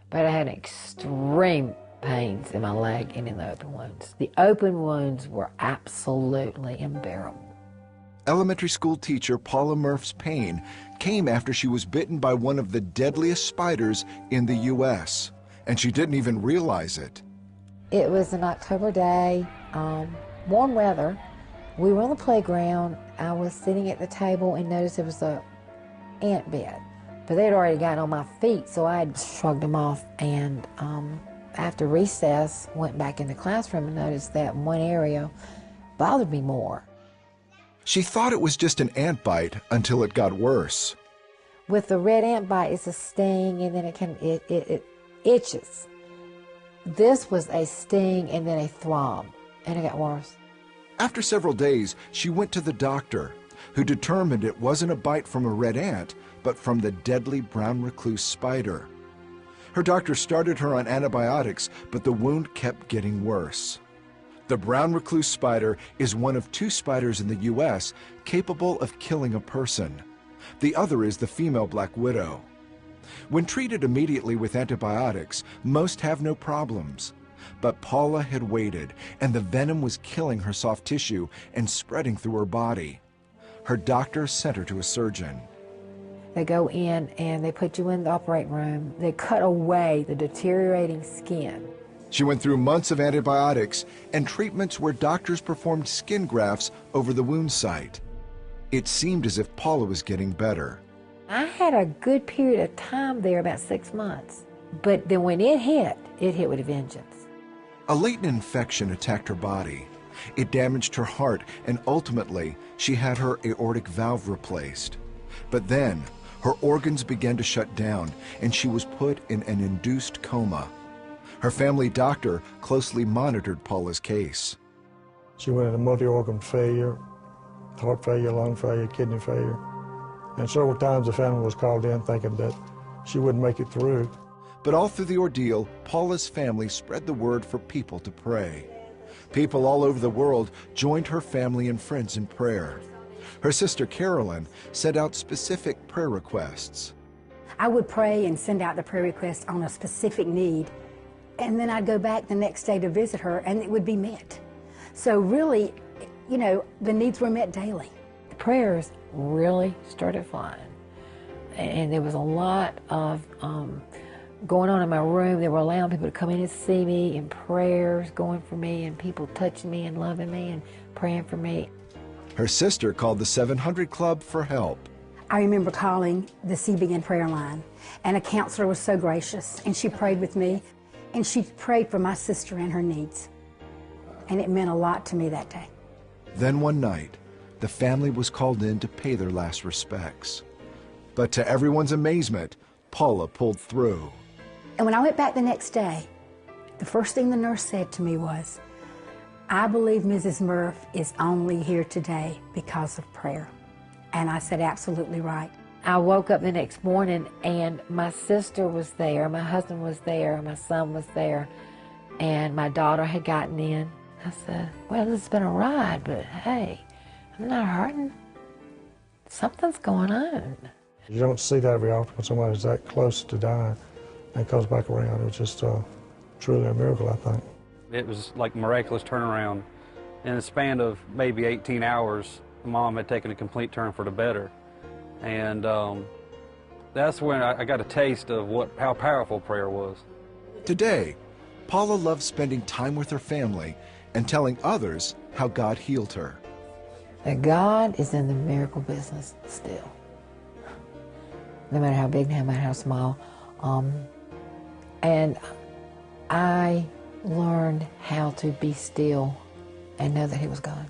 but I had extreme pains in my leg and in the open wounds. The open wounds were absolutely unbearable. Elementary school teacher Paula Murph's pain came after she was bitten by one of the deadliest spiders in the U.S., and she didn't even realize it. It was an October day, warm weather. We were on the playground. I was sitting at the table and noticed there was an ant bed, but they'd already gotten on my feet, so I had shrugged them off, and after recess, went back in the classroom and noticed that one area bothered me more. She thought it was just an ant bite until it got worse. With the red ant bite, it's a sting, and then it itches. This was a sting and then a throb, and it got worse. After several days, she went to the doctor, who determined it wasn't a bite from a red ant, but from the deadly brown recluse spider. Her doctor started her on antibiotics, but the wound kept getting worse. The brown recluse spider is one of 2 spiders in the U.S. capable of killing a person. The other is the female black widow. When treated immediately with antibiotics, most have no problems. But Paula had waited, and the venom was killing her soft tissue and spreading through her body. Her doctor sent her to a surgeon. They go in and they put you in the operating room. They cut away the deteriorating skin. She went through months of antibiotics and treatments where doctors performed skin grafts over the wound site. It seemed as if Paula was getting better. I had a good period of time there, about 6 months. But then when it hit with a vengeance. A latent infection attacked her body. It damaged her heart, and ultimately, she had her aortic valve replaced. But then, her organs began to shut down, and she was put in an induced coma. Her family doctor closely monitored Paula's case. She went into multi-organ failure, heart failure, lung failure, kidney failure. And several times the family was called in thinking that she wouldn't make it through. But all through the ordeal, Paula's family spread the word for people to pray. People all over the world joined her family and friends in prayer. Her sister Carolyn sent out specific prayer requests. I would pray and send out the prayer request on a specific need, and then I'd go back the next day to visit her, and it would be met. So really, you know, the needs were met daily. The prayers really started flying. And there was a lot of going on in my room. They were allowing people to come in and see me, and prayers going for me, and people touching me and loving me and praying for me. Her sister called the 700 Club for help. I remember calling the CBN prayer line, and a counselor was so gracious, and she prayed with me, and she prayed for my sister and her needs. And it meant a lot to me that day. Then one night, the family was called in to pay their last respects. But to everyone's amazement, Paula pulled through. And when I went back the next day, the first thing the nurse said to me was, "I believe Mrs. Murph is only here today because of prayer." And I said, absolutely right. I woke up the next morning and my sister was there, my husband was there, my son was there, and my daughter had gotten in. I said, well, this has been a ride, but hey, I'm not hurting. Something's going on. You don't see that very often when somebody's that close to dying and comes back around. It was just truly a miracle, I think. It was like a miraculous turnaround. In a span of maybe 18 hours, Mom had taken a complete turn for the better. And that's when I got a taste of how powerful prayer was. Today, Paula loves spending time with her family and telling others how God healed her. That God is in the miracle business still. No matter how big, no matter how small. And I learned how to be still and know that He was God.